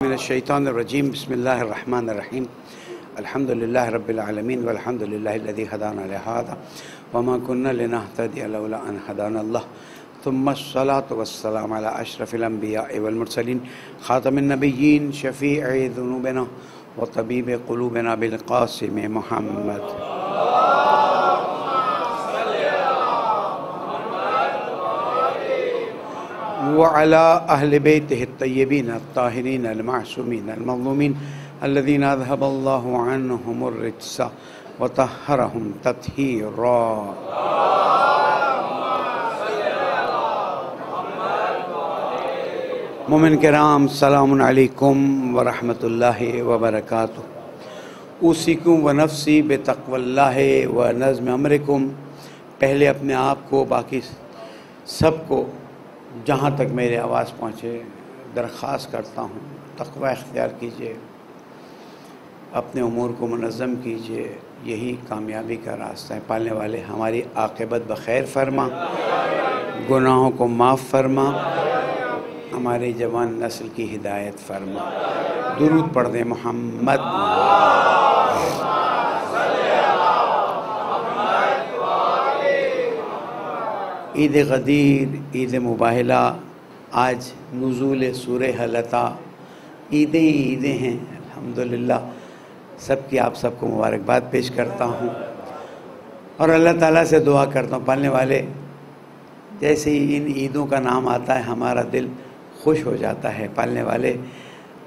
मिनश्शैतानिर्रजीम बिस्मिल्लाहिर्रहमानिर्रहीम अल्हम्दुलिल्लाहि रब्बिल आलमीन वल्हम्दुलिल्लाहिल्लज़ी हदाना लिहाज़ा वमा कुन्ना लिनहतदिया लौला अन हदानल्लाह सुम्मस्सलातु वस्सलामु अला अशरफिल अंबिया'i वल मुरसलीन खातमिन नबिय्यीन शफ़ी'i ज़ुनूबिना व तबीबि क़ुलूबिना बिल क़ासिम मुहम्मद। वअला अहले बैतिहि तय्यबीन अत्ताहिरीन अलमासूमीन अलमज़लूमीन अल्लज़ीना अज़हबल्लाहु अन्हुमुर रिज्स व तह्हरहुम तत्हीरा। मोमिन किराम सलामुन अलैकुम व रहमतुल्लाहि व बरकातुहू। उसीकुम व नफ्सी बेतक़वल्लाहि व नज़्म अमरिकुम। पहले अपने आप को बाकी सबको जहाँ तक मेरी आवाज़ पहुँचे दरख्वास्त करता हूँ, तक़वा इख्तियार कीजिए, अपने उमूर को मुनज़्ज़म कीजिए, यही कामयाबी का रास्ता है। पालने वाले हमारी आक़िबत बख़ैर फरमा, गुनाहों को माफ़ फरमा, हमारी जवान नस्ल की हिदायत फरमा। दुरूद पढ़ दें मोहम्मद। ईद गदीर, ईद मुबाहिला, आज नुज़ूल सूरह हलता, ईदें ईदें हैं अल्हम्दुलिल्लाह। सबकी आप सबको मुबारकबाद पेश करता हूँ और अल्लाह ताला से दुआ करता हूँ, पालने वाले जैसे ही इन ईदों का नाम आता है हमारा दिल खुश हो जाता है। पालने वाले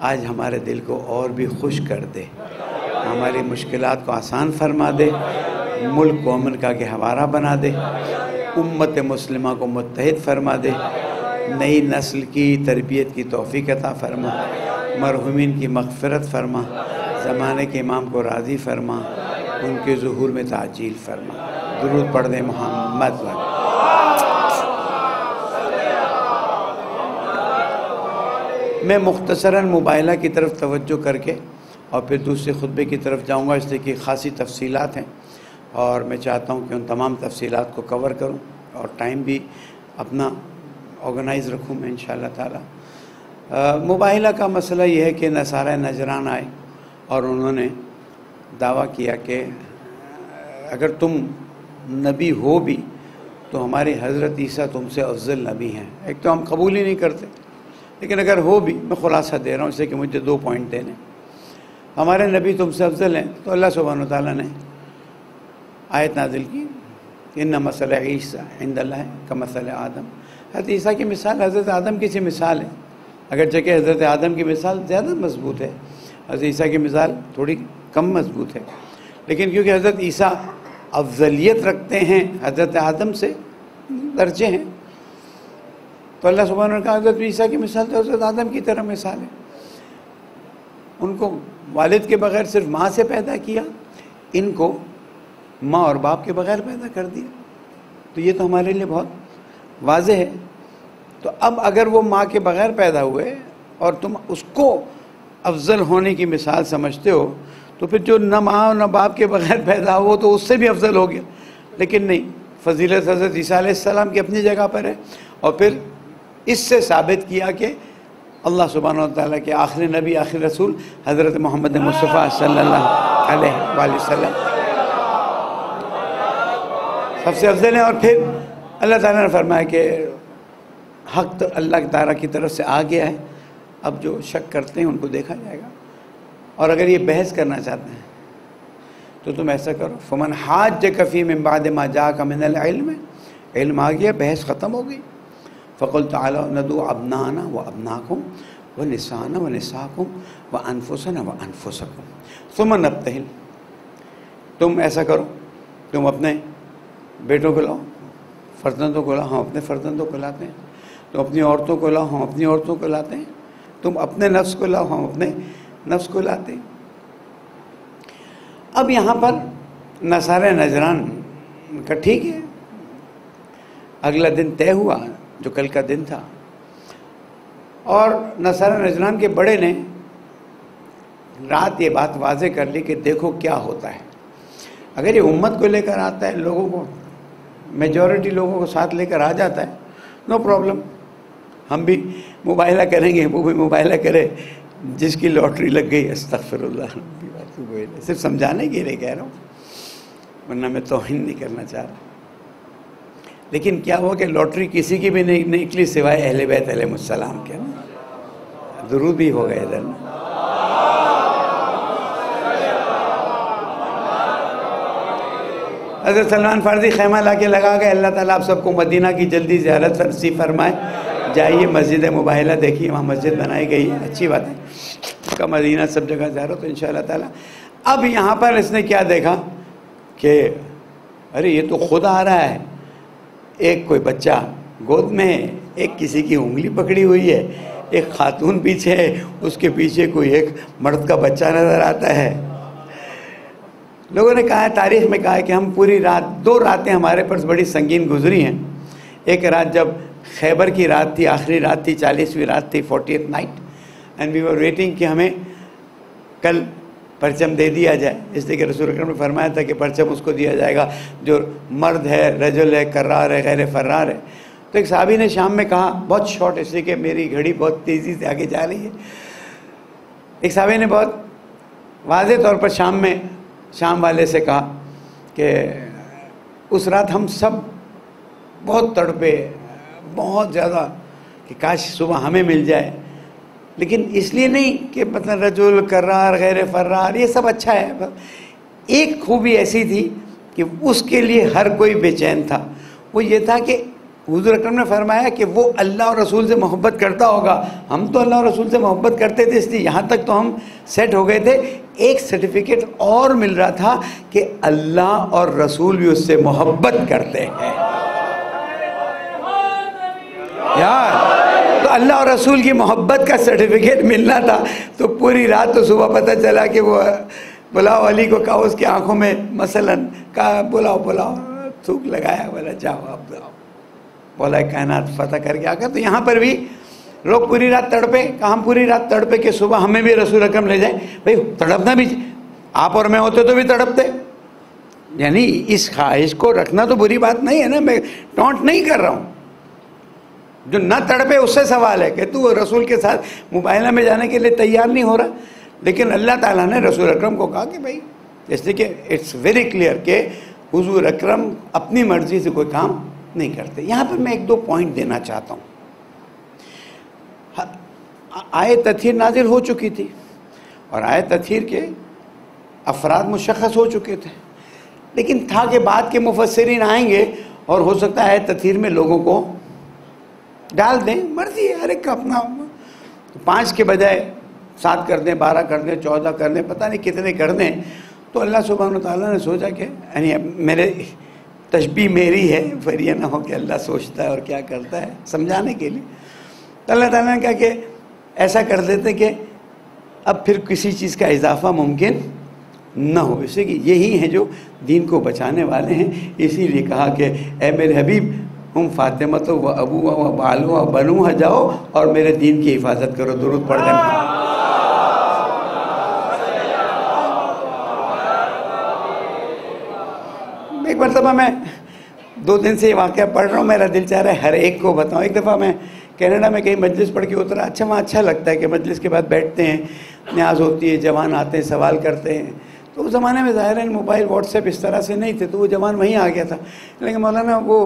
आज हमारे दिल को और भी खुश कर दे, हमारी मुश्किलात को आसान फरमा दे, मुल्क को अमन का गहवारा बना दे, उम्मत मुस्लिमा को मुत्तहिद फरमा दे, नई नस्ल की तरबियत की तौफ़ीक़ अता फरमा, मरहुमीन की मग़फ़िरत फरमा, ज़माने के इमाम को राज़ी फरमा, उनके ज़ुहूर में ताजील फरमा। दुरूद पढ़ दें मोहम्मद। मैं मुख्तसरन मुबाहिला की तरफ तवज्जो करके और फिर दूसरे खुतबे की तरफ जाऊँगा, इसलिए कि ख़ासी तफसीलात हैं और मैं चाहता हूँ कि उन तमाम तफसीलात को कवर करूँ और टाइम भी अपना ऑर्गेनाइज़ रखूँ मैं इंशाअल्लाह ताला। मुबाहिला का मसला ये है कि नसारा नजरान आए और उन्होंने दावा किया कि अगर तुम नबी हो भी तो हमारे हज़रत ईसा तुमसे अफजल नबी हैं। एक तो हम कबूल ही नहीं करते, लेकिन अगर हो भी, मैं खुलासा दे रहा हूँ इसलिए कि मुझे 2 पॉइंट देने। हमारे नबी तुमसे अफजल हैं तो अल्लाह सुब्हानहू व तआला ने आयत नाज़िल की, इन्ना मसल ईसा इंदल्लाह कमसल आदम। हज़रत ईसा की मिसाल हज़रत आदम की सी मिसाल है, अगरचे कि हज़रत आदम की मिसाल ज़्यादा मजबूत है, हज़रत ईसा की मिसाल थोड़ी कम मजबूत है, लेकिन क्योंकि हज़रत ईसा अफजलियत रखते हैं हज़रत आदम से, दर्जे हैं, तो अल्लाह सुब्हानहू ने कहा हज़रत ईसा की मिसाल तो हज़रत आदम की तरह मिसाल है। उनको वालिद के बग़ैर सिर्फ माँ से पैदा किया, इनको माँ और बाप के बग़ैर पैदा कर दिया, तो ये तो हमारे लिए बहुत वाज़ेह है। तो अब अगर वो माँ के बग़ैर पैदा हुए और तुम उसको अफजल होने की मिसाल समझते हो, तो फिर जो न माँ न बाप के बग़ैर पैदा हो तो उससे भी अफजल हो गया। लेकिन नहीं, फ़जीलत हज़रत ईसा अलैहिस्सलाम की अपनी जगह पर है और फिर इससे साबित किया कि अल्लाह सुब्हानहू व तआला के आखिरी नबी आखिरी रसूल हज़रत मोहम्मद मुस्तफ़ा सल्लल्लाहु अलैहि वसल्लम सबसे अफजल है। और फिर अल्लाह ताला ने फरमाया कि हक़ तो अल्लाह ताला की तरफ से आ गया है, अब जो शक करते हैं उनको देखा जाएगा। और अगर ये बहस करना चाहते हैं तो तुम ऐसा करो, फ़मन हाज्जक फ़ी मिन बाद मा जाअका मिनल इल्म, इल्म आ गया, बहस ख़त्म हो गई। फ़क़ुल तआलौ नदू अब्नाना व अब्नाकुम व निसाना व निसाकुम व अनफुसना व अनफुसकुम सुम्मा नब्तहिल। तुम ऐसा करो, तुम अपने बेटों को लाओ, फ़र्जंदों को लाओ, हम अपने फ़र्जंदों को लाते हैं, तुम अपनी औरतों को लाओ, हम अपनी औरतों को लाते हैं, तुम अपने नफ्स को लाओ, हम अपने नफ्स को लाते हैं। अब यहाँ पर नसारा नजरान का ठीक है, अगला दिन तय हुआ जो कल का दिन था, और नसारा नजरान के बड़े ने रात ये बात वाज़े कर ली कि देखो क्या होता है। अगर ये उम्मत को लेकर आता है, लोगों को, मेजॉरिटी लोगों को साथ लेकर आ जाता है, नो प्रॉब्लम, हम भी मुबाहिला करेंगे, वो भी मुबाहिला करे, जिसकी लॉटरी लग गई, अस्तगफिरुल्लाह, सिर्फ समझाने के लिए कह रहा हूँ, वरना मैं तौहीन नहीं करना चाह रहा। लेकिन क्या हुआ कि लॉटरी किसी की भी नहीं निकली सिवाय अहले बैत अलैहिमुस्सलाम के। दुरूद भी हो गए इधर ना। हज़रत सलमान फ़ारसी ख़ैमा ला के लगा गए, अल्लाह ताला आप सबको मदीना की जल्दी ज़ियारत नसीब फरमाए। जाइए मस्जिद मुबाहिला देखिए, वहाँ मस्जिद बनाई गई है, अच्छी बात है, उसका मदीना सब जगह ज़ियारत, तो इंशाअल्लाह ताला। अब यहाँ पर इसने क्या देखा कि अरे ये तो खुद आ रहा है, एक कोई बच्चा गोद में है, एक किसी की उंगली पकड़ी हुई है, एक खातून पीछे है, उसके पीछे कोई एक मर्द का बच्चा नज़र आता है। लोगों ने कहा है, तारीख़ में कहा है कि हम पूरी रात, 2 रातें हमारे पास बड़ी संगीन गुजरी हैं। एक रात जब खैबर की रात थी, आखिरी रात थी, 40वीं रात थी, 40th night, and we were waiting कि हमें कल परचम दे दिया जाए, इसलिए कि रसूल अकरम ने फरमाया था कि परचम उसको दिया जाएगा जो मर्द है, रजुल है, कर्रार है, गैर फर्रार है। तो एक साहबी ने शाम में कहा, बहुत शॉर्ट, इसलिए कि मेरी घड़ी बहुत तेज़ी से आगे जा रही है, एक साहबी ने बहुत वाज़ेह तौर पर शाम वाले से कहा कि उस रात हम सब बहुत तड़पे, बहुत ज़्यादा, कि काश सुबह हमें मिल जाए, लेकिन इसलिए नहीं कि मतलब रजुल, कर्रार, गैर फर्रार, ये सब अच्छा है। एक खूबी ऐसी थी कि उसके लिए हर कोई बेचैन था, वो ये था कि हुज़ूर अकरम ने फरमाया कि वो अल्लाह और रसूल से मोहब्बत करता होगा। हम तो अल्लाह और रसूल से मोहब्बत करते थे, इसलिए यहाँ तक तो हम सेट हो गए थे। एक सर्टिफिकेट और मिल रहा था कि अल्लाह और रसूल भी उससे मोहब्बत करते हैं। यार, तो अल्लाह और रसूल की मोहब्बत का सर्टिफिकेट मिलना था, तो पूरी रात, तो सुबह पता चला कि वो बुलाओ अली को कहा, उसकी आंखों में मसलन कहा बुलाओ, थूक लगाया, बोला जाओ आप जाओ, बोला कायनात फतह करके आ गया। तो यहाँ पर भी लोग पूरी रात तड़पे, कहा हम पूरी रात तड़पे कि सुबह हमें भी रसूल अकरम ले जाए। भाई तड़पना भी, आप और मैं होते तो भी तड़पते, यानी इस ख्वाहिश को रखना तो बुरी बात नहीं है ना, मैं टॉन्ट नहीं कर रहा हूँ। जो ना तड़पे उससे सवाल है कि तू रसूल के साथ मुबाहिला में जाने के लिए तैयार नहीं हो रहा। लेकिन अल्लाह ताला ने रसूल अकरम को कहा कि भाई, जैसे कि इट्स वेरी क्लियर कि हुजूर अकरम अपनी मर्जी से कोई काम नहीं करते। यहाँ पर मैं 1-2 पॉइंट देना चाहता हूँ। आयत तथहीर नाजिल हो चुकी थी और आयत तथहीर के अफराद मुशख्खस हो चुके थे, लेकिन था कि बाद के मुफस्सिरीन आएंगे और हो सकता है आयत तथहीर में लोगों को डाल दें, मर्जी है हर एक का अपना, तो 5 के बजाय 7 कर दें, 12 कर दें, 14 कर दें, पता नहीं कितने कर दें। तो अल्लाह सुब्हानहू तआला ने सोचा कि यानी मेरे तशबीह मेरी है, फिर ये ना हो कि अल्लाह सोचता है और क्या करता है, समझाने के लिए। तो अल्लाह ताला ने कहा कि ऐसा कर देते कि अब फिर किसी चीज़ का इजाफा मुमकिन न हो, इससे कि यही हैं जो दीन को बचाने वाले हैं। इसीलिए कहा कि ए मेरे हबीब, हम फातिमा तो व अबू व बालू व बनू जाओ और मेरे दीन की हिफाजत करो। दुरूद पढ़ देना। एक मरतबा मैं 2 दिन से ये वाक़या पढ़ रहा हूँ, मेरा दिल चाह रहा है हर एक को बताऊँ। एक दफ़ा मैं कनाडा में कहीं मजलिस पढ़ के उतरा, अच्छा वहाँ अच्छा लगता है कि मजलिस के बाद बैठते हैं, न्याज होती है, जवान आते हैं, सवाल करते हैं। तो उस ज़माने में ज़ाहिर है मोबाइल व्हाट्सएप इस तरह से नहीं थे, तो वो जवान वहीं आ गया था। लेकिन मौलाना वो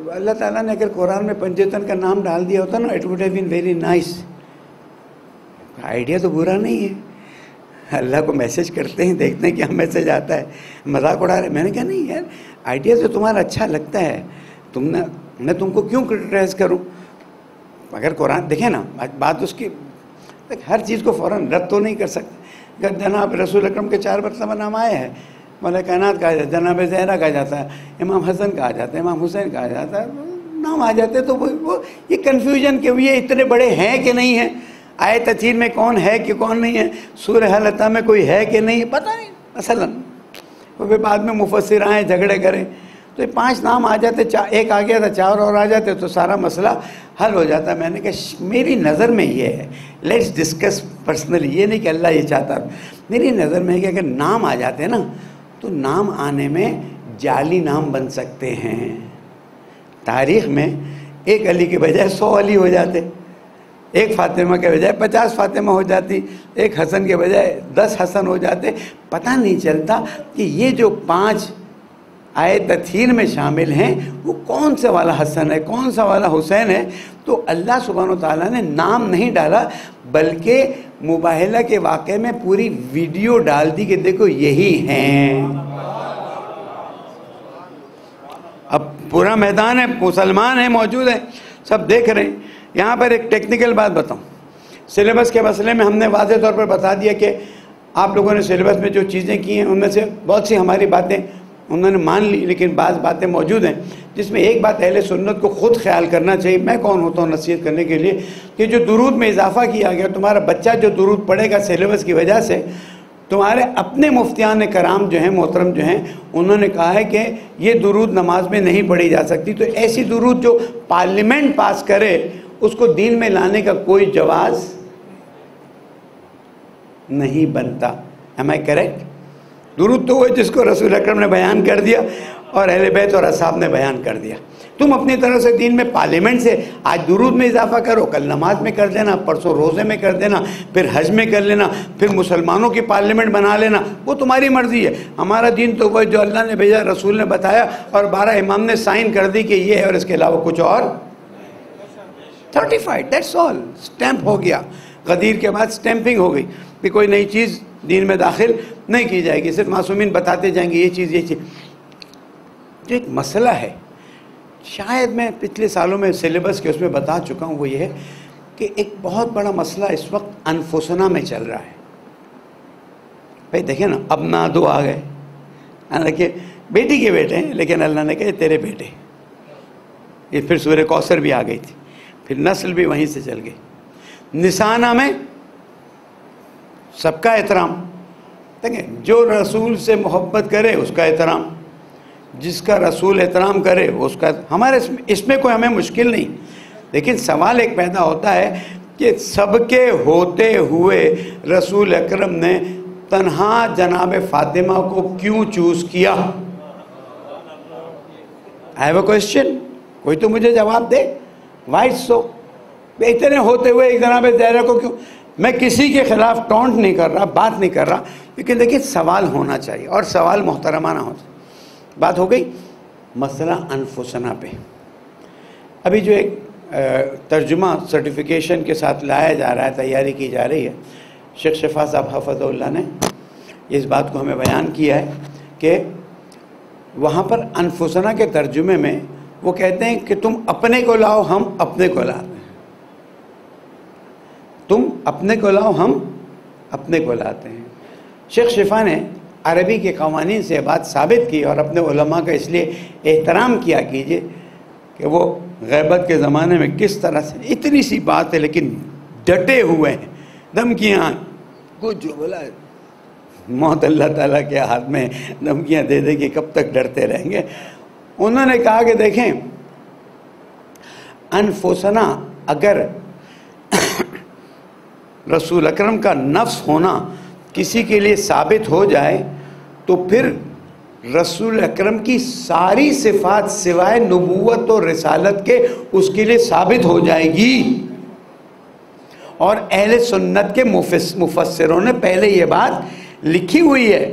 अल्लाह ताला ने अगर कुरान में पंजतन का नाम डाल दिया होता ना, it would have been very nice. Idea तो बुरा नहीं है, अल्लाह को मैसेज करते हैं, देखते हैं क्या मैसेज आता है, मजाक उड़ा रहे। मैंने कहा नहीं यार, आइडिया तो तुम्हारा अच्छा लगता है, तुमने, मैं तुमको क्यों क्रिटिसाइज़ करूँ। अगर कुरान देखें ना, बात उसकी, हर चीज़ को फ़ौरन रद्द तो नहीं कर सकते। जनाब रसूल अकरम के 4 मरतबा नाम आए हैं, मौला कायनात कहा जाता है, जनाब ज़हरा कहा जाता है, इमाम हसन कहा जाता है, इमाम हुसैन कहा जाता है, नाम आ जाते हैं। तो वो ये कन्फ्यूजन कि ये इतने बड़े हैं कि नहीं हैं, आयत तथहीर में कौन है कि कौन नहीं है, सूरह हल-अता में कोई है कि नहीं है, पता नहीं मसलन। वो फिर बाद में मुफस्सिर आए झगड़े करें, तो ये 5 नाम आ जाते, एक आ गया था, 4 और आ जाते तो सारा मसला हल हो जाता। मैंने कहा मेरी नज़र में ये है, लेट्स डिस्कस पर्सनली, ये नहीं कि अल्लाह ये चाहता, मेरी नज़र में है कि अगर नाम आ जाते हैं ना, तो नाम आने में जाली नाम बन सकते हैं। तारीख़ में एक अली के बजाय 100 अली हो जाते, एक फातिमा के बजाय 50 फातिमा हो जाती, एक हसन के बजाय 10 हसन हो जाते। पता नहीं चलता कि ये जो 5 आए तथीर में शामिल हैं वो कौन सा वाला हसन है, कौन सा वाला हुसैन है। तो अल्लाह सुब्हानो ताला ने नाम नहीं डाला, बल्कि मुबाहिला के वाक़े में पूरी वीडियो डाल दी कि देखो यही हैं। अब पूरा मैदान है, मुसलमान हैं, मौजूद हैं, सब देख रहे हैं। यहाँ पर एक टेक्निकल बात बताऊँ, सिलेबस के मसले में हमने वाज़ेह तौर पर बता दिया कि आप लोगों ने सिलेबस में जो चीज़ें की हैं उनमें से बहुत सी हमारी बातें उन्होंने मान ली, लेकिन बाज़ बातें मौजूद हैं जिसमें एक बात अहले सुन्नत को ख़ुद ख्याल करना चाहिए। मैं कौन होता हूँ नसीहत करने के लिए कि जो दुरूद में इजाफ़ा किया गया, तुम्हारा बच्चा जो दुरूद पढ़ेगा सिलेबस की वजह से, तुम्हारे अपने मुफ्तियान कराम जो हैं, मोहतरम जो हैं, उन्होंने कहा है कि ये दुरूद नमाज में नहीं पढ़ी जा सकती। तो ऐसी दुरूद जो पार्लियामेंट पास करे उसको दीन में लाने का कोई जवाज़ नहीं बनता। Am I correct? दुरूद तो वो जिसको रसूल अकरम ने बयान कर दिया और अहले बैत और असहाब ने बयान कर दिया। तुम अपनी तरफ से दीन में पार्लियामेंट से आज दुरूद में इजाफा करो, कल नमाज में कर देना, परसों रोज़े में कर देना, फिर हज में कर लेना, फिर मुसलमानों की पार्लियामेंट बना लेना, वो तुम्हारी मर्ज़ी है। हमारा दीन तो वह जो अल्लाह ने भेजा, रसूल ने बताया और 12 इमाम ने साइन कर दी कि ये है और इसके अलावा कुछ और सर्टिफाइड, दैट्स ऑल, स्टैंप हो गया। गदीर के बाद स्टैंपिंग हो गई कि कोई नई चीज़ दीन में दाखिल नहीं की जाएगी, सिर्फ मासूमीन बताते जाएंगे ये चीज़, ये चीज़। जो एक मसला है, शायद मैं पिछले सालों में सिलेबस के उसमें बता चुका हूँ, वो ये है कि एक बहुत बड़ा मसला इस वक्त अनफुसना में चल रहा है। भाई देखिए ना, अब ना दो आ गए, देखिए बेटी के बेटे हैं, लेकिन अल्लाह ने कहे तेरे बेटे। ये फिर सूरह कौसर भी आ गई थी, फिर नस्ल भी वहीं से चल गई। निशाना में सबका एहतराम, देखें जो रसूल से मोहब्बत करे उसका एहतराम, जिसका रसूल एहतराम करे उसका, हमारे इसमें कोई हमें मुश्किल नहीं। लेकिन सवाल एक पैदा होता है कि सबके होते हुए रसूल अकरम ने तन्हा जनाब फातिमा को क्यों चूज़ किया? आई हैव अ क्वेश्चन, कोई तो मुझे जवाब दे। वाई सो? इतने होते हुए एक जनाब ज़हरा को क्यों? मैं किसी के ख़िलाफ़ टॉन्ट नहीं कर रहा, बात नहीं कर रहा, लेकिन देखिए सवाल होना चाहिए और सवाल मोहतरमाना हो। बात हो गई मसला अनफुसना पे। अभी जो एक तर्जुमा सर्टिफिकेशन के साथ लाया जा रहा है, तैयारी की जा रही है, शेख शफा साहब हफ़ज़हुल्लाह ने इस बात को हमें बयान किया है कि वहाँ पर अनफुसना के तर्जुमे में वो कहते हैं कि तुम अपने को लाओ, हम अपने को लाते हैं। तुम अपने को लाओ, हम अपने को लाते हैं। शेख शिफा ने अरबी के कवानीन से बात साबित की और अपने उलमा का इसलिए एहतराम किया कीजिए कि वो गैबत के ज़माने में किस तरह से, इतनी सी बात है लेकिन डटे हुए हैं, धमकियाँ, कुछ जो बोला मौत अल्लाह ताला के हाथ में, धमकियाँ दे दे कि कब तक डरते रहेंगे। उन्होंने कहा कि देखें, अनफुसना अगर रसूल अकरम का नफ्स होना किसी के लिए साबित हो जाए तो फिर रसूल अकरम की सारी सिफात सिवाय नबूवत और रिसालत के उसके लिए साबित हो जाएगी। और अहले सुन्नत के मुफस्सिरों ने पहले ये बात लिखी हुई है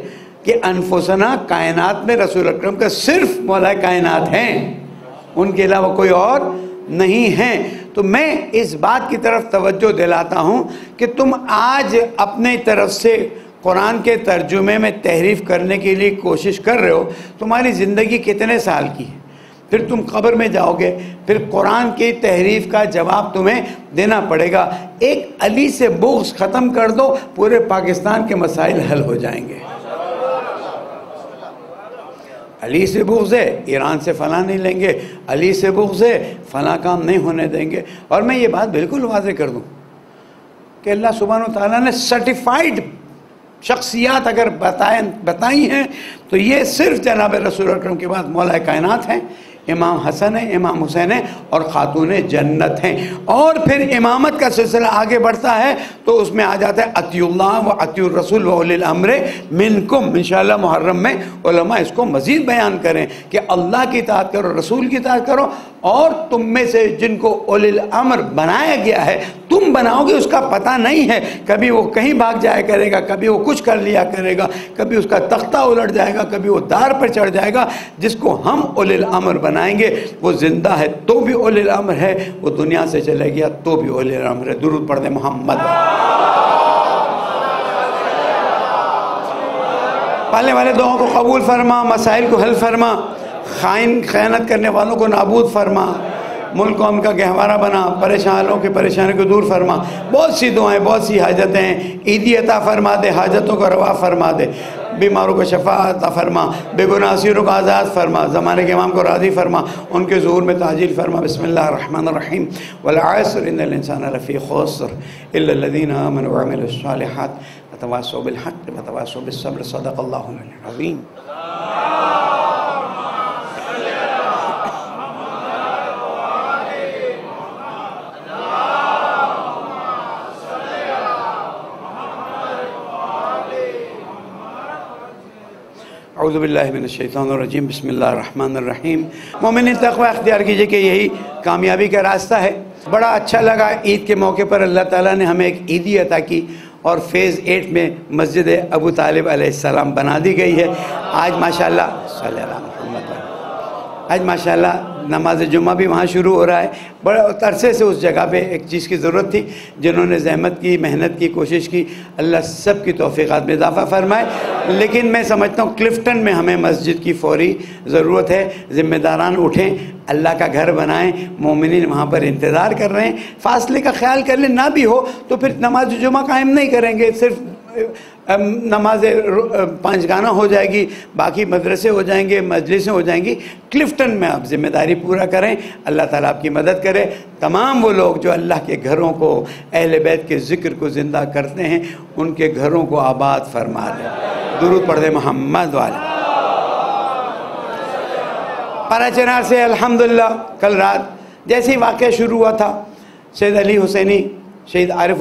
कि अनफुसना कायनात में रसूल अकरम का सिर्फ मौला कायनात हैं, उनके अलावा कोई और नहीं है। तो मैं इस बात की तरफ तवज्जो दिलाता हूँ कि तुम आज अपने तरफ से कुरान के तर्जुमे में तहरीफ करने के लिए कोशिश कर रहे हो। तुम्हारी ज़िंदगी कितने साल की है, फिर तुम कब्र में जाओगे, फिर कुरान की तहरीफ का जवाब तुम्हें देना पड़ेगा। एक अली से बुग़्ज़ ख़त्म कर दो, पूरे पाकिस्तान के मसाइल हल हो जाएंगे। अली से बुग़्ज़ है, ईरान से फ़लाँ नहीं लेंगे, अली से बुग़्ज़ है, फ़लाँ काम नहीं होने देंगे। और मैं ये बात बिल्कुल वाज़ेह कर दूँ कि अल्लाह सुब्हानहू तआला ने सर्टिफाइड शख्सियात अगर बताई हैं तो ये सिर्फ जनाब रसूल अकरम के बाद मौला कायनात हैं, इमाम हसन है, इमाम हुसैन है और खातून जन्नत हैं। और फिर इमामत का सिलसिला आगे बढ़ता है तो उसमें आ जाता है अतियुल्लाह व अतियुर रसूल व उलिल अम्र मिनकुम। इंशाअल्लाह मुहर्रम में उलमा इसको मज़ीद बयान करें कि अल्लाह की इताअत करो, रसूल की इताअत करो और तुम में से जिनको उलिल अम्र बनाया गया है तुम बनाओगे, उसका पता नहीं है। कभी वो कहीं भाग जाया करेगा, कभी वो कुछ कर लिया करेगा, कभी उसका तख्ता उलट जाएगा, कभी वो दार पर चढ़ जाएगा। जिसको हम उलिल अम्र बनाएंगे वो जिंदा है तो भी उलिल अम्र है, वो दुनिया से चले गया तो भी उलिल अम्र है। दुरूद पढ़ दे मोहम्मद। पालने वाले दुआओं को कबूल फरमा, मसाइल को हल फरमा, खयानत करने वालों को नाबूद फरमा, मुल्क कौम का गहवारा बना, परेशानों की परेशानी को दूर फरमा। बहुत सी दुआएं, बहुत सी हाजतें हैं। ईदी अता फरमा दे, हाजतों को रवा फरमा दे, बीमारों को शफा अता फरमा, बेगुनासीरों को आज़ाद फरमा, ज़माने के इमाम को राज़ी फरमा, उनके ज़ुहूर में ताजील फरमा। बिस्मिल्लाहिर्रहमानिर्रहीम। वल अस्र इन्नल इंसाना लफ़ी खुस्र इल्लल्लज़ीना आमनू व अमिलुस सालिहात व तवासौ बिल हक़्क़ि व तवासौ बिस सब्र। सदक़ल्लाहुल अज़ीम। औज़ु बिल्लाहि मिनश शैतानिर रजीम। बिस्मिल्लाहिर्रहमानिर्रहीम। मोमिन तक़वा अख्तियार कीजिए कि यही कामयाबी का रास्ता है। बड़ा अच्छा लगा, ईद के मौके पर अल्लाह ताला ने हमें एक ईदी अता की और फ़ेज़ 8 में मस्जिद अबू तालिब अलैहिस्सलाम बना दी गई है। आज माशाअल्लाह आज माशाअल्लाह नमाज जुम्मा भी वहाँ शुरू हो रहा है। बड़े अरसे से उस जगह पे एक चीज़ की ज़रूरत थी, जिन्होंने ज़हमत की, मेहनत की, कोशिश की, अल्लाह सब की तौफ़ीक़ात में इज़ाफ़ा फ़रमाए। लेकिन मैं समझता हूँ क्लिफ्टन में हमें मस्जिद की फ़ौरी ज़रूरत है। ज़िम्मेदारान उठें, अल्लाह का घर बनाएं। मोमिनीन वहाँ पर इंतज़ार कर रहे हैं। फ़ासले का ख्याल कर लें, ना भी हो तो फिर नमाज जुम्मा कायम नहीं करेंगे, सिर्फ नमाज 5 गाना हो जाएगी, बाकी मदरसे हो जाएंगे, मजलिसें हो जाएंगी। क्लिफ्टन में आप ज़िम्मेदारी पूरा करें, अल्लाह ताला आपकी मदद करे। तमाम वो लोग जो अल्लाह के घरों को, अहले बैत के ज़िक्र को ज़िंदा करते हैं, उनके घरों को आबाद फरमा दें। दुरूद पढ़ दे मोहम्मद वाले। पारा चनार से अल्हम्दुलिल्लाह कल रात जैसे ही वाक़या शुरू हुआ था, सैयद अली हुसैनी, शहीद आरिफ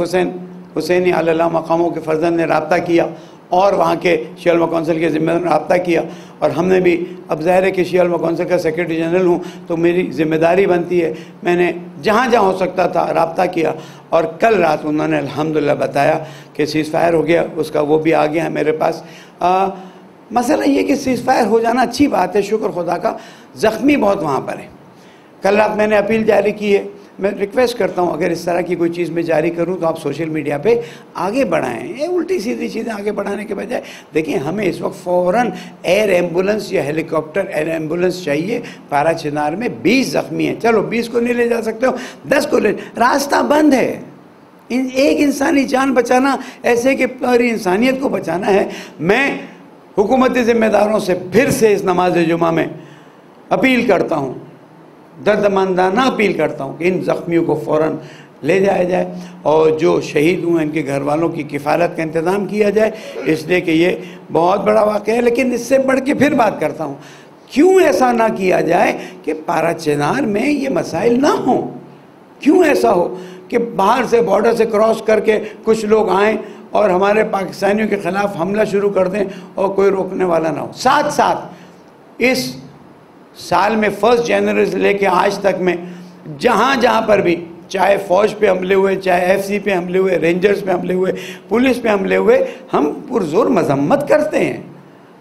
हुसैनी अल्लाह मकामों के फर्जंद ने रब्ता किया और वहाँ के शिया उलमा कौंसिल के ज़िम्मेदार ने रब्ता किया। और हमने भी, अब ज़ाहिर है कि शिया उलमा कौंसिल का सेक्रेटरी जनरल हूँ तो मेरी ज़िम्मेदारी बनती है, मैंने जहाँ जहाँ हो सकता था रब्ता किया। और कल रात उन्होंने अल्हम्दुलिल्लाह बताया कि सीज़ फायर हो गया, उसका वो भी आ गया है मेरे पास। मसला ये कि सीज़ फायर हो जाना अच्छी बात है, शुक्र खुदा का। ज़ख्मी बहुत वहाँ पर है। कल रात मैंने अपील जारी की है। मैं रिक्वेस्ट करता हूँ, अगर इस तरह की कोई चीज़ मैं जारी करूँ तो आप सोशल मीडिया पे आगे बढ़ाएं। ये उल्टी सीधी चीज़ें आगे बढ़ाने के बजाय, देखिए हमें इस वक्त फ़ौरन एयर एम्बुलेंस या हेलीकॉप्टर एयर एम्बुलेंस चाहिए। पारा चिनार में 20 ज़ख्मी हैं, चलो 20 को नहीं ले जा सकते हो, 10 को ले, रास्ता बंद है। एक इंसानी जान बचाना ऐसे कि पूरी इंसानियत को बचाना है। मैं हुकूमती ज़िम्मेदारों से फिर से इस नमाज जुमा में अपील करता हूँ, दर्दमंदाना अपील करता हूँ कि इन ज़ख्मियों को फ़ौरन ले जाया जाए और जो शहीद हुए इनके घर वालों की किफ़ालत का इंतज़ाम किया जाए, इसलिए कि ये बहुत बड़ा वाक़या है। लेकिन इससे बढ़ के फिर बात करता हूँ, क्यों ऐसा ना किया जाए कि पारा चिनार में ये मसाइल ना हों? क्यों ऐसा हो कि बाहर से, बॉर्डर से क्रॉस करके कुछ लोग आएँ और हमारे पाकिस्तानियों के ख़िलाफ़ हमला शुरू कर दें और कोई रोकने वाला ना हो। साथ साथ इस साल में 1 जनवरी से लेके आज तक में जहाँ जहाँ पर भी, चाहे फ़ौज पे हमले हुए, चाहे FC पे हमले हुए, रेंजर्स पे हमले हुए, पुलिस पे हमले हुए, हम पुरज़ोर मजम्मत करते हैं।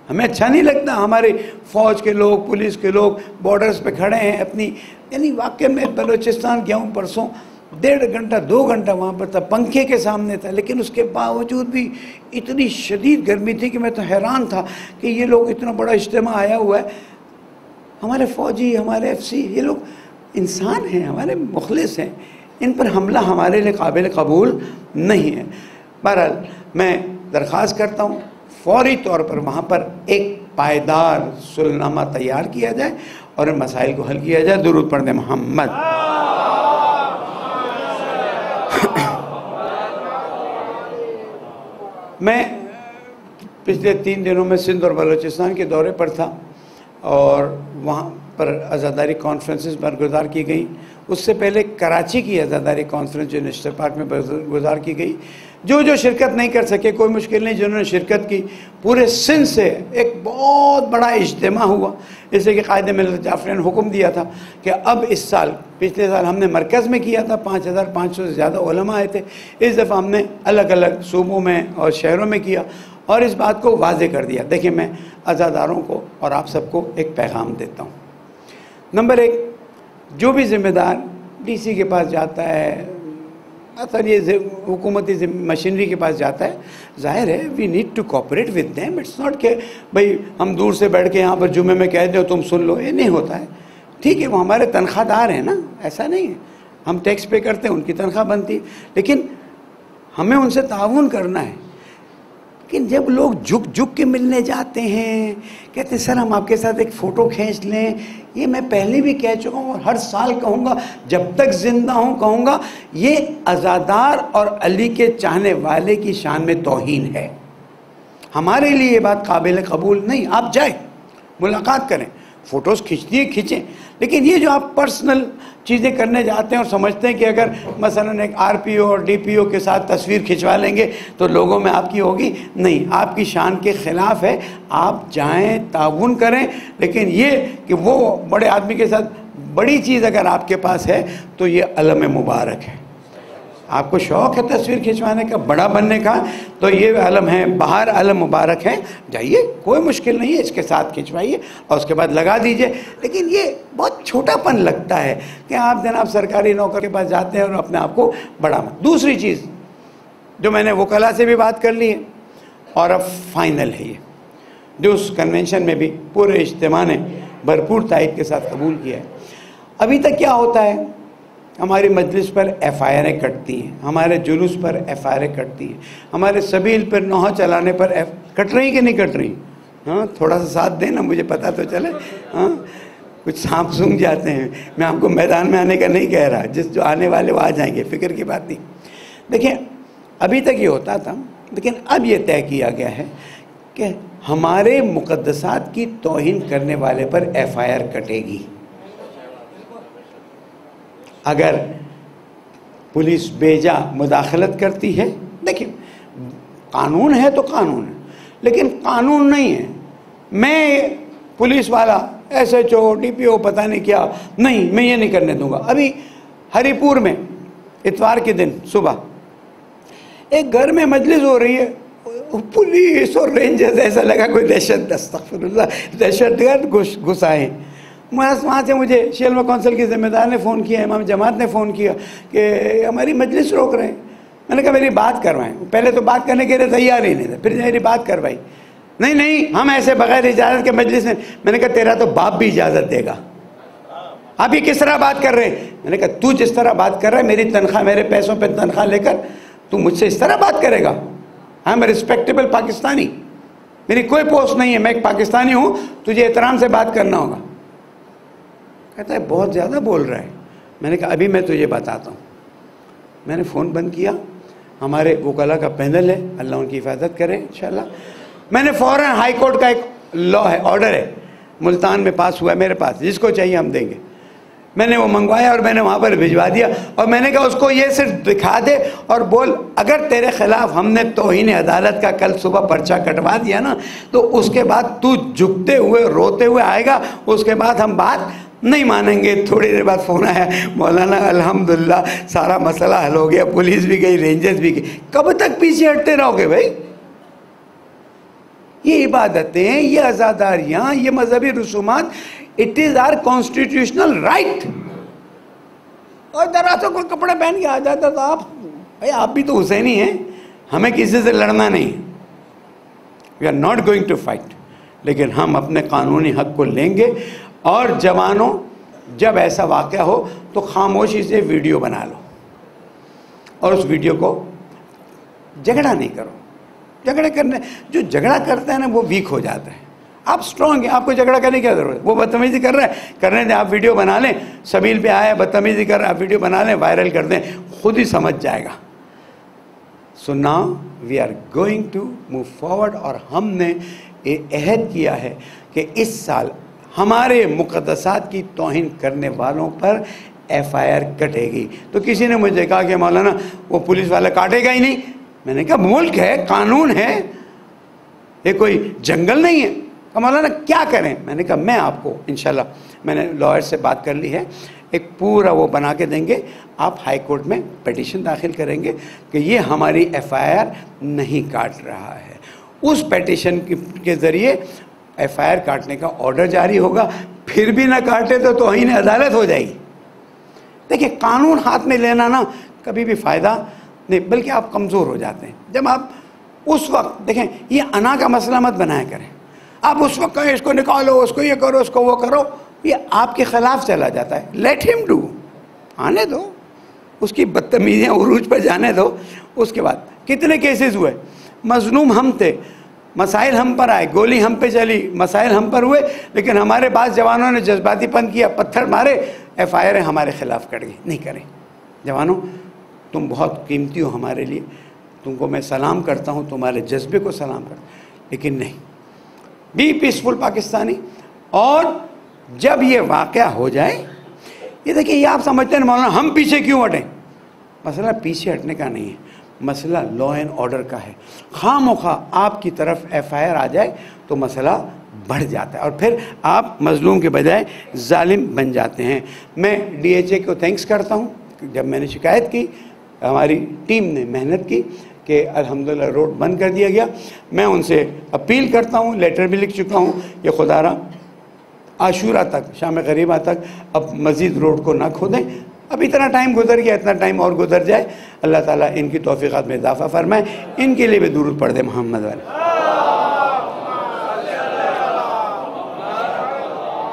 हमें अच्छा नहीं लगता हमारे फ़ौज के लोग, पुलिस के लोग बॉर्डर्स पे खड़े हैं अपनी, यानी वाकई में बलूचिस्तान गया हूँ परसों, 1.5 घंटा 2 घंटा वहाँ पर था, पंखे के सामने था, लेकिन उसके बावजूद भी इतनी शदीद गर्मी थी कि मैं तो हैरान था कि ये लोग, इतना बड़ा इज्तिमा आया हुआ है, हमारे फ़ौजी, हमारे FC, ये लोग इंसान हैं, हमारे मुखलिस हैं, इन पर हमला हमारे लिए काबिल कबूल नहीं है। बहरहाल मैं दरख्वास्त करता हूँ फ़ौरी तौर पर वहाँ पर एक पायदार सुलहनामा तैयार किया जाए और इन मसाइल को हल किया जाए। दुरूद पढ़ दे मोहम्मद। मैं पिछले 3 दिनों में सिंध और बलूचिस्तान के दौरे पर था और वहाँ पर आज़ादारी कॉन्फ्रेंसेस बरगुज़ार की गई। उससे पहले कराची की आज़ादारी कॉन्फ्रेंस जो नेशनल पार्क में बरगुज़ार की गई। जो जो शिरकत नहीं कर सके कोई मुश्किल नहीं, जिन्होंने शिरकत की पूरे सिंध से एक बहुत बड़ा इज्तिमा हुआ। जैसे कि कायदे मिल्लत जाफरी ने हुक्म दिया था कि अब इस साल, पिछले साल हमने मरकज़ में किया था, 5500 से ज़्यादा उलमा आए थे। इस दफ़ा हमने अलग अलग सूबों में और शहरों में किया और इस बात को वाज़े कर दिया। देखिए, मैं अज़ादारों को और आप सबको एक पैगाम देता हूँ। नंबर 1, जो भी ज़िम्मेदार DC के पास जाता है, मतलब ये हुकूमती मशीनरी के पास जाता है, जाहिर है we need to cooperate with them. It's not के भाई हम दूर से बैठ के यहाँ पर जुमे में कह दो तुम सुन लो, ये नहीं होता है। ठीक है, वो हमारे तनख्वाहदार हैं ना, ऐसा नहीं है, हम टैक्स पे करते हैं, उनकी तनख्वाह बनती है, लेकिन हमें उनसे ताउन करना है। लेकिन जब लोग झुक झुक के मिलने जाते हैं, कहते सर हम आपके साथ एक फ़ोटो खींच लें, ये मैं पहले भी कह चुका हूँ और हर साल कहूँगा, जब तक ज़िंदा हूँ कहूँगा, ये अज़ादार और अली के चाहने वाले की शान में तौहीन है। हमारे लिए ये बात काबिल कबूल नहीं। आप जाए, मुलाकात करें, फ़ोटोज़ खींचती खींचें, लेकिन ये जो आप पर्सनल चीज़ें करने जाते हैं और समझते हैं कि अगर मसलन एक RPO और DPO के साथ तस्वीर खिंचवा लेंगे तो लोगों में आपकी होगी, नहीं, आपकी शान के ख़िलाफ़ है। आप जाएं, ताउन करें, लेकिन ये कि वो बड़े आदमी के साथ बड़ी चीज़ अगर आपके पास है तो ये अलम मुबारक है। आपको शौक़ है तस्वीर खिंचवाने का, बड़ा बनने का, तो ये अलम है, बाहर अलम मुबारक है, जाइए, कोई मुश्किल नहीं है, इसके साथ खिंचवाइए और उसके बाद लगा दीजिए। लेकिन ये बहुत छोटापन लगता है कि आप जनाब सरकारी नौकर के पास जाते हैं और अपने आप को बड़ा। दूसरी चीज़ जो मैंने वकला से भी बात कर ली है और अब फाइनल है, ये जो उस कन्वेंशन में भी पूरे इज्तिमा ने भरपूर तायद के साथ कबूल किया है। अभी तक क्या होता है, हमारी मजलिस पर FIR कटती हैं, हमारे जुलूस पर FIR कटती हैं, हमारे सबील पर नौहा चलाने पर कट रही कि नहीं कट रही? हाँ, थोड़ा सा साथ देना, मुझे पता तो चले। हाँ, कुछ सांप सूंघ जाते हैं। मैं आपको मैदान में आने का नहीं कह रहा, जो आने वाले वो आ जाएंगे, फिक्र की बात नहीं। देखिए, अभी तक ये होता था, लेकिन अब ये तय किया गया है कि हमारे मुक़द्दसात की तौहीन करने वाले पर FIR कटेगी। अगर पुलिस बेजा मुदाखलत करती है, देखिए कानून है तो कानून है, लेकिन कानून नहीं है मैं पुलिस वाला SHO DPO पता नहीं क्या, नहीं मैं ये नहीं करने दूंगा। अभी हरिपुर में इतवार के दिन सुबह एक घर में मजलिस हो रही है, पुलिस और रेंजर्स, ऐसा लगा कोई दहशतगर्द घुस आए। वहाँ से मुझे शेलवा कौंसिल के ज़िम्मेदार ने फ़ोन किया, इमाम जमात ने फ़ोन किया कि हमारी मजलिस रोक रहे हैं। मैंने कहा मेरी बात करवाएं। पहले तो बात करने के लिए तैयार ही नहीं थे, फिर मेरी बात करवाई। नहीं नहीं, हम ऐसे बगैर इजाज़त के मजलिस में। मैंने कहा तेरा तो बाप भी इजाज़त देगा, आप ये किस तरह बात कर रहे हैं? मैंने कहा तू जिस तरह बात कर रहा है, मेरी तनख्वाह, मेरे पैसों पर तनख्वाह लेकर तू मुझसे इस तरह बात करेगा? आई एम रिस्पेक्टेबल पाकिस्तानी, मेरी कोई पोस्ट नहीं है, मैं एक पाकिस्तानी हूँ, तुझे एहतराम से बात करना होगा। कहता है बहुत ज़्यादा बोल रहा है। मैंने कहा अभी मैं तुझे बताता हूँ। मैंने फ़ोन बंद किया, हमारे वकला का पैनल है, अल्लाह उनकी हिफाजत करे इंशाल्लाह। मैंने फ़ौरन हाई कोर्ट का एक लॉ है, ऑर्डर है, मुल्तान में पास हुआ है मेरे पास, जिसको चाहिए हम देंगे। मैंने वो मंगवाया और मैंने वहाँ पर भिजवा दिया और मैंने कहा उसको ये सिर्फ दिखा दे और बोल अगर तेरे ख़िलाफ़ हमने तौहीन अदालत का कल सुबह पर्चा कटवा दिया ना, तो उसके बाद तू झुकते हुए रोते हुए आएगा, उसके बाद हम बात नहीं मानेंगे। थोड़ी देर बाद फ़ोन आया, मौलाना अल्हम्दुलिल्लाह सारा मसला हल हो गया, पुलिस भी गई, रेंजर्स भी गई। कब तक पीछे हटते रहोगे भाई? ये इबादतें, ये आज़ादारियाँ, ये मजहबी रसूमात, it is our constitutional right. और जरा तो कोई कपड़े पहन के आ जाता तो आप भाई, आप भी तो हुसैनी हैं, हमें किसी से लड़ना नहीं है, we are not going to fight. लेकिन हम अपने कानूनी हक को लेंगे। और जवानों, जब ऐसा वाक़या हो तो खामोशी से वीडियो बना लो और उस वीडियो को, झगड़ा नहीं करो। झगड़े करने, जो झगड़ा करता है ना वो वीक हो जाता है। आप स्ट्रॉन्ग हैं, आपको झगड़ा करने की क्या ज़रूरत है? वो बदतमीज़ी कर रहा है, करने दें, आप वीडियो बना लें, सबील पे आया बदतमीज़ी कर रहा है, आप वीडियो बना लें, वायरल कर दें, खुद ही समझ जाएगा। So now we are going to move forward. और हमने ये अहद किया है कि इस साल हमारे मुक़द्दसात की तौहीन करने वालों पर FIR कटेगी। तो किसी ने मुझे कहा कि मौलाना वो पुलिस वाला काटेगा ही नहीं। मैंने कहा मुल्क है, कानून है, ये कोई जंगल नहीं है। कहा मौलाना क्या करें? मैंने कहा मैं आपको इंशाल्लाह, मैंने लॉयर से बात कर ली है, एक पूरा वो बना के देंगे, आप हाई कोर्ट में पिटीशन दाखिल करेंगे कि ये हमारी एफआईआर नहीं काट रहा है। उस पिटीशन के ज़रिए एफआईआर काटने का ऑर्डर जारी होगा, फिर भी ना काटे तो तौहीन अदालत हो जाएगी। देखिए, कानून हाथ में लेना ना कभी भी फ़ायदा नहीं, बल्कि आप कमज़ोर हो जाते हैं। जब आप उस वक्त देखें, ये अना का मसला मत बनाया करें। आप उस वक्त कहें इसको निकालो, उसको ये करो, उसको वो करो, ये आपके ख़िलाफ़ चला जाता है। लेट हिम डू, आने दो, उसकी बदतमीजियाँ उरूज पर जाने दो। उसके बाद कितने केसेस हुए, मजलूम हम थे, मसाइल हम पर आए, गोली हम पे चली, मसाइल हम पर हुए, लेकिन हमारे पास जवानों ने जज्बातीपन किया, पत्थर मारे, एफआईआर हमारे ख़िलाफ़ कट गई। नहीं करें जवानों, तुम बहुत कीमती हो हमारे लिए, तुमको मैं सलाम करता हूँ, तुम्हारे जज्बे को सलाम करता हूँ, लेकिन नहीं, बी पीसफुल पाकिस्तानी। और जब ये वाक़या हो जाए, ये देखिए, ये आप समझते हैं मौलाना हम पीछे क्यों हटें? मसला पीछे हटने का नहीं है, मसला लॉ एंड ऑर्डर का है। खामोखा आपकी तरफ एफआईआर आ जाए तो मसला बढ़ जाता है और फिर आप मजलूम के बजाय जालिम बन जाते हैं। मैं डीएचए को थैंक्स करता हूँ, जब मैंने शिकायत की, हमारी टीम ने मेहनत की कि अल्हम्दुलिल्लाह रोड बंद कर दिया गया। मैं उनसे अपील करता हूँ, लेटर भी लिख चुका हूँ, ये खुदारा आशूरा तक, शाम गरीबा तक अब मज़ीद रोड को ना खोदें। अब इतना टाइम गुजर गया, इतना टाइम और गुजर जाए, अल्लाह ताला इनकी तौफीक़ात में इजाफ़ा फरमाए। इनके लिए भी दुरूद पढ़ दे मोहम्मद वाले।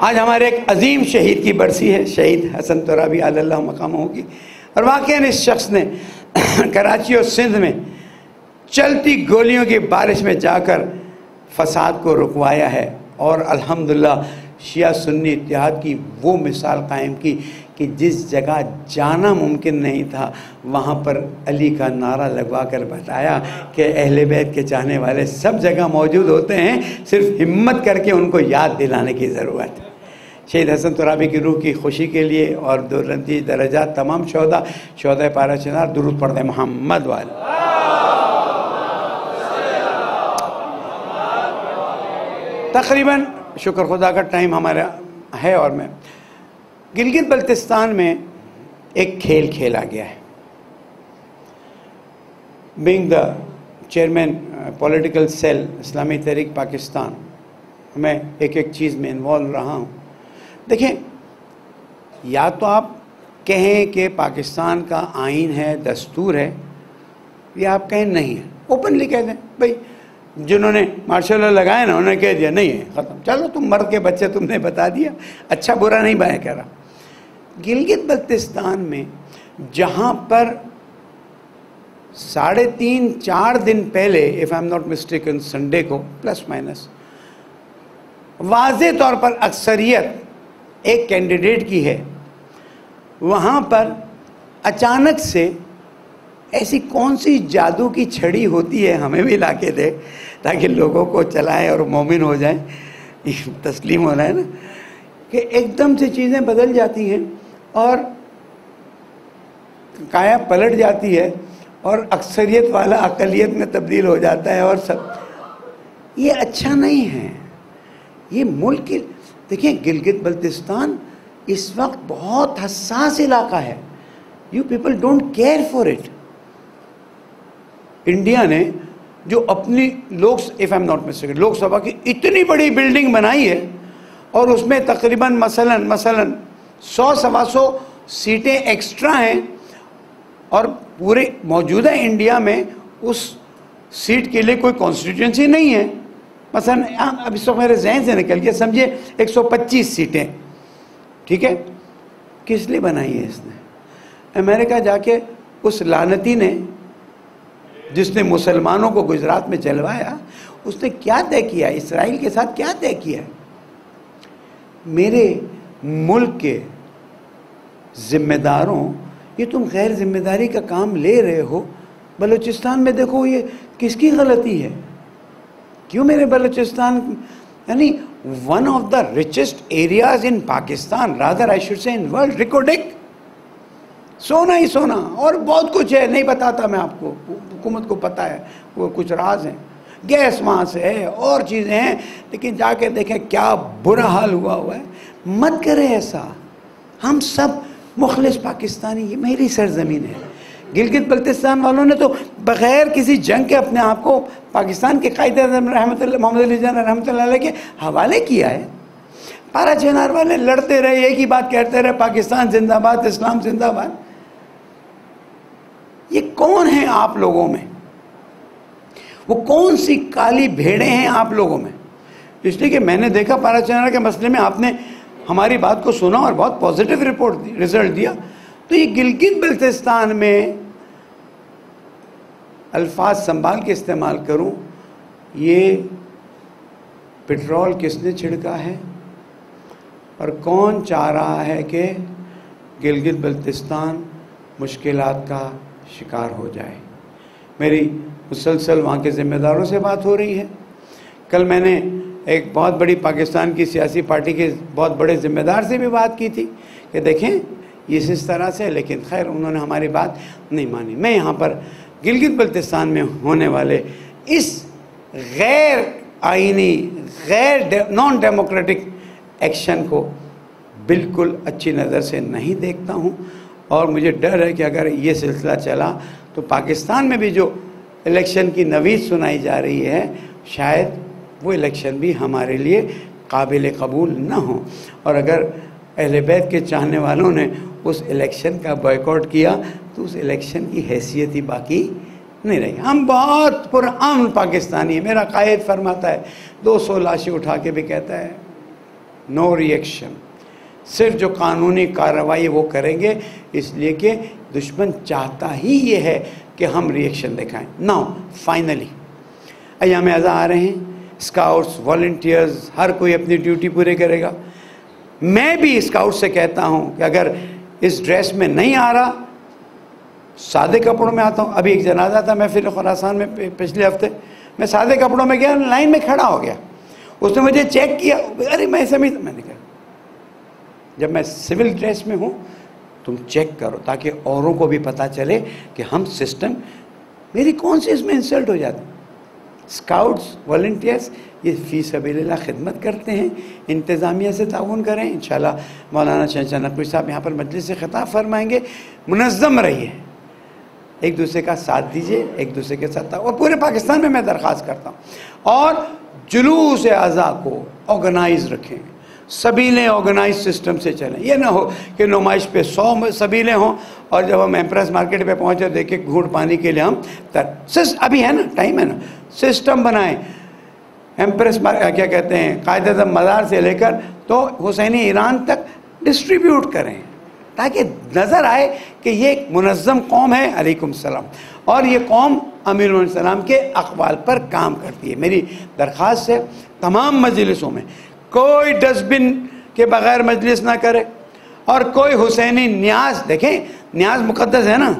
आज हमारे एक अजीम शहीद की बरसी है, शहीद हसन तुराबी अल्लाह मकाम होगी। और वाक़ई इस शख्स ने कराची और सिंध में चलती गोलियों की बारिश में जाकर फसाद को रुकवाया है और अल्हम्दुलिल्लाह शिया सुन्नी इत्तेहाद की वो मिसाल कायम की कि जिस जगह जाना मुमकिन नहीं था वहाँ पर अली का नारा लगवा कर बताया कि अहले बैत के चाहने वाले सब जगह मौजूद होते हैं, सिर्फ हिम्मत करके उनको याद दिलाने की ज़रूरत है। शहीद हसन तुराबी की रूह की खुशी के लिए और दुर्लती दरजात तमाम शोहदा पारा चिनार दुरूद पढ़ दे मोहम्मद वाले। तकरीबन शुक्र खुदा का टाइम हमारा है और मैं गिलगित बल्तिस्तान में एक खेल खेला गया है। Being the chairman political cell Islami Tehreek Pakistan, मैं एक एक चीज़ में इन्वॉल्व रहा हूँ। देखें, या तो आप कहें कि पाकिस्तान का आइन है, दस्तूर है, या आप कहें नहीं है, ओपनली कह दें भाई जिन्होंने मार्शल लॉ लगाए ना उन्होंने कह दिया नहीं है, ख़त्म, चलो तुम मर्द के बच्चे, तुमने बता दिया, अच्छा बुरा नहीं बाया करा। गिलगित बल्तिस्तान में जहाँ पर 3.5-4 दिन पहले, if I am not mistaken, Sunday को प्लस माइनस वाज़े तौर पर अक्सरियत एक कैंडिडेट की है, वहाँ पर अचानक से ऐसी कौन सी जादू की छड़ी होती है, हमें भी ला के दे ताकि लोगों को चलाएं और मोमिन हो जाएं, तस्लीम हो रहा है ना, कि एकदम से चीज़ें बदल जाती हैं और काया पलट जाती है और अक्सरियत वाला अक़लियत में तब्दील हो जाता है और सब। ये अच्छा नहीं है। ये मुल्क की देखिए, गिलगित बल्तिस्तान इस वक्त बहुत हसास इलाका है। You people don't care for it. India ने जो अपनी if I am not mistaken Lok Sabha की इतनी बड़ी बिल्डिंग बनाई है और उसमें तकरीबन मसलन 100-125 सीटें एक्स्ट्रा हैं और पूरे मौजूदा इंडिया में उस सीट के लिए कोई कॉन्स्टिट्यूंसी नहीं है। मसलन अब इस वक्त मेरे जहन से निकल गया, समझिए 125 सीटें, ठीक है, किस लिए बनाई है इसने? अमेरिका जाके उस लानती ने जिसने मुसलमानों को गुजरात में जलवाया, उसने क्या तय किया? इसराइल के साथ क्या तय किया? मेरे मुल्क के ज़िम्मेदारों, ये तुम गैर जिम्मेदारी का काम ले रहे हो। बलूचिस्तान में देखो, ये किसकी गलती है? क्यों मेरे बलूचिस्तान, यानी one of the richest areas in Pakistan, rather I should say in world, रिकॉर्डिक सोना ही सोना और बहुत कुछ है, नहीं बताता मैं आपको, हुकूमत को पता है, वो कुछ राज हैं, गैस वहाँ से है और चीज़ें हैं, लेकिन जाके देखें क्या बुरा हाल हुआ है। मत करें ऐसा। हम सब मुखलिस पाकिस्तानी, ये मेरी सरजमीन है। गिलगित बल्तिस्तान वालों ने तो बग़ैर किसी जंग के अपने आप को पाकिस्तान के कायदे मोहम्मद अली जिन्ना रहमतुल्लाह अलैह के हवाले किया है। पारा चेनार वाले लड़ते रहे, एक ही बात कहते रहे, पाकिस्तान जिंदाबाद, इस्लाम जिंदाबाद। ये कौन है आप लोगों में? वो कौन सी काली भेड़ें हैं आप लोगों में? इसलिए कि मैंने देखा पारा चेनार के मसले में आपने हमारी बात को सुना और बहुत पॉजिटिव रिजल्ट दिया। तो ये गिलगित बल्तिस्तान में अल्फाज संभाल के इस्तेमाल करूं, ये पेट्रोल किसने छिड़का है और कौन चाह रहा है कि गिलगित बल्तिस्तान मुश्किलात का शिकार हो जाए? मेरी मुसलसल वहाँ के ज़िम्मेदारों से बात हो रही है। कल मैंने एक बहुत बड़ी पाकिस्तान की सियासी पार्टी के बहुत बड़े ज़िम्मेदार से भी बात की थी कि देखें ये इस तरह से, लेकिन खैर उन्होंने हमारी बात नहीं मानी। मैं यहाँ पर गिलगित बल्तिस्तान में होने वाले इस गैर आइनी, गैर नॉन डेमोक्रेटिक एक्शन को बिल्कुल अच्छी नज़र से नहीं देखता हूँ और मुझे डर है कि अगर ये सिलसिला चला तो पाकिस्तान में भी जो इलेक्शन की नवीद सुनाई जा रही है, शायद वो इलेक्शन भी हमारे लिए काबिल कबूल न हो। और अगर अहले बैत के चाहने वालों ने उस इलेक्शन का बॉयकॉट किया तो उस इलेक्शन की हैसियत ही बाकी नहीं रही। हम बहुत पुरअमन पाकिस्तानी हैं। मेरा कायद फरमाता है, 200 लाशें उठा के भी कहता है नो रिएक्शन, सिर्फ जो कानूनी कार्रवाई वो करेंगे, इसलिए कि दुश्मन चाहता ही ये है कि हम रिएक्शन दिखाएं। नाउ फाइनली अय्याम अज़ा आ रहे हैं, स्काउट्स, वॉलंटियर्स, हर कोई अपनी ड्यूटी पूरे करेगा। मैं भी स्काउट से कहता हूँ कि अगर इस ड्रेस में नहीं आ रहा, सादे कपड़ों में आता हूँ। अभी एक जनाजा था महफिल खुरासान में पिछले हफ्ते, मैं सादे कपड़ों में गया, लाइन में खड़ा हो गया, उसने मुझे चेक किया, अरे मैं समझ, मैंने कहा जब मैं सिविल ड्रेस में हूँ तुम चेक करो ताकि औरों को भी पता चले कि हम सिस्टम, मेरी कौन सी इसमें इंसल्ट हो जाती। स्काउट्स, वॉलंटियर्स ये फ़ी सबीलिल्लाह खिदमत करते हैं, इंतज़ामिया से ताउन करें। इंशाल्लाह मौलाना शहजाद नकवी साहब यहाँ पर मजलिस से खिताब फरमाएंगे। मुनज़्ज़म रहिए, एक दूसरे का साथ दीजिए, एक दूसरे के साथ, और पूरे पाकिस्तान में मैं दरख्वास्त करता हूँ। और जुलूस अज़ा को ऑर्गेनाइज रखें, सबीलें ऑर्गेनाइज सिस्टम से चलें। ये ना हो कि नुमाइश पे 100 सबीलें हों और जब हम एम्प्रेस मार्केट पे पहुँचे देखे घूंट पानी के लिए हम अभी है ना, टाइम है ना, सिस्टम बनाएं। एम्प्रेस क्या कहते हैं, कायद-ए-आज़म मज़ार से लेकर तो हुसैनी ईरान तक डिस्ट्रीब्यूट करें ताकि नज़र आए कि ये एक मुनज़्ज़म कौम है। अलैकुम सलाम। और ये कौम अमीरुल सलाम के अक़वाल पर काम करती है। मेरी दरख्वास्त है तमाम मजलिसों में कोई डस्टबिन के बग़ैर मजलिस ना करे और कोई हुसैनी न्याज, देखें न्याज मुक़द्दस है ना,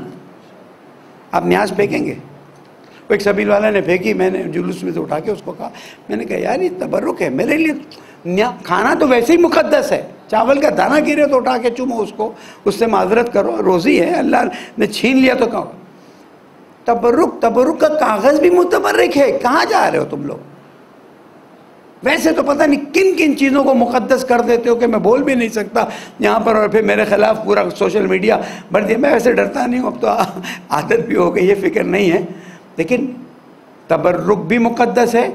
आप न्याज फेंकेंगे। वो एक सबील वाला ने फेंकी, मैंने जुलूस में से उठा के उसको कहा, मैंने कहा यार ये तबर्रुक है मेरे लिए, खाना तो वैसे ही मुक़द्दस है, चावल का दाना गिरे तो उठा के चूमो उसको, उससे माजरत करो, रोज़ी है, अल्लाह ने छीन लिया तो कहो। तबर्रुक का कागज़ भी मुतबर्रिक है। कहाँ जा रहे हो तुम लोग? वैसे तो पता नहीं किन किन चीज़ों को मुक़द्दस कर देते हो कि मैं बोल भी नहीं सकता यहाँ पर, और फिर मेरे ख़िलाफ़ पूरा सोशल मीडिया भर दिया। मैं वैसे डरता नहीं हूँ, अब तो आदत भी हो गई है, फ़िक्र नहीं है। लेकिन तबर्रुक भी मुक़द्दस है,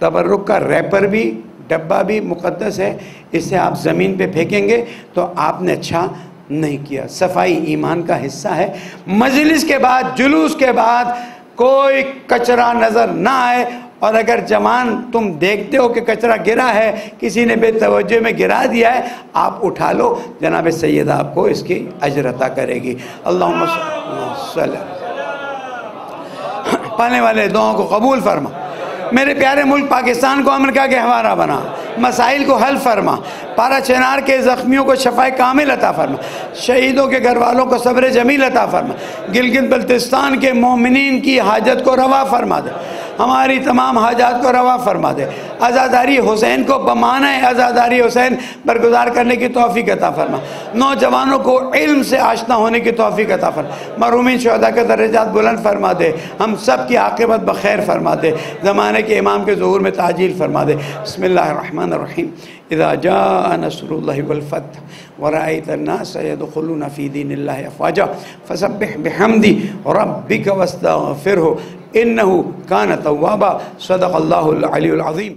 तबर्रुक का रैपर भी, डब्बा भी मुक़द्दस है। इसे आप ज़मीन पे फेंकेंगे तो आपने अच्छा नहीं किया। सफाई ईमान का हिस्सा है। मजलिस के बाद, जुलूस के बाद कोई कचरा नज़र ना आए, और अगर जवान तुम देखते हो कि कचरा गिरा है, किसी ने बेतवज्जो में गिरा दिया है, आप उठा लो, जनाब सैयदा आपको इसकी अजर अता करेगी। अल्लाहुम्मा सल्लल्लाहु पाने वाले दुआओं को कबूल फरमा। मेरे प्यारे मुल्क पाकिस्तान को अमेरिका के हवाला बना, मसाइल को हल फरमा, पारा चेनार के ज़ख्मियों को शफ़ाए कामिल अता फरमा, शहीदों के घर वालों को सब्र जमील अता फरमा, गिलगित बल्तिस्तान के मोमिनीन की हाजत को रवा फरमा दे, हमारी तमाम हाजात को रवा फरमा दे। अज़ादारी हुसैन को बमाना अज़ादारी हुसैन बरगुजार करने की तौफीक अता फरमा। नौजवानों को इल्म से आशना होने की तौफीक अता फरमा। मरहूमीन शुहदा के दर्जात बुलंद फरमा दे। हम सब की आक़िबत बखैर फरमा दे। ज़माने के इमाम के ज़ुहूर में ताजील फरमा दे। बिस्मिल्लाहिर्रहमानिर्रहीम। इज़ा जाअ नस्रुल्लाहि वल फथ व रअयतन्नास यदखुलूना फ़ी दीनिल्लाहि अफ़वाजा फसब्बिह बिहम्दि रब्बिका वस्तगफिरहु इन्नहु कान तव्वाबा। सदक़ल्लाहुल अलीयुल अज़ीम।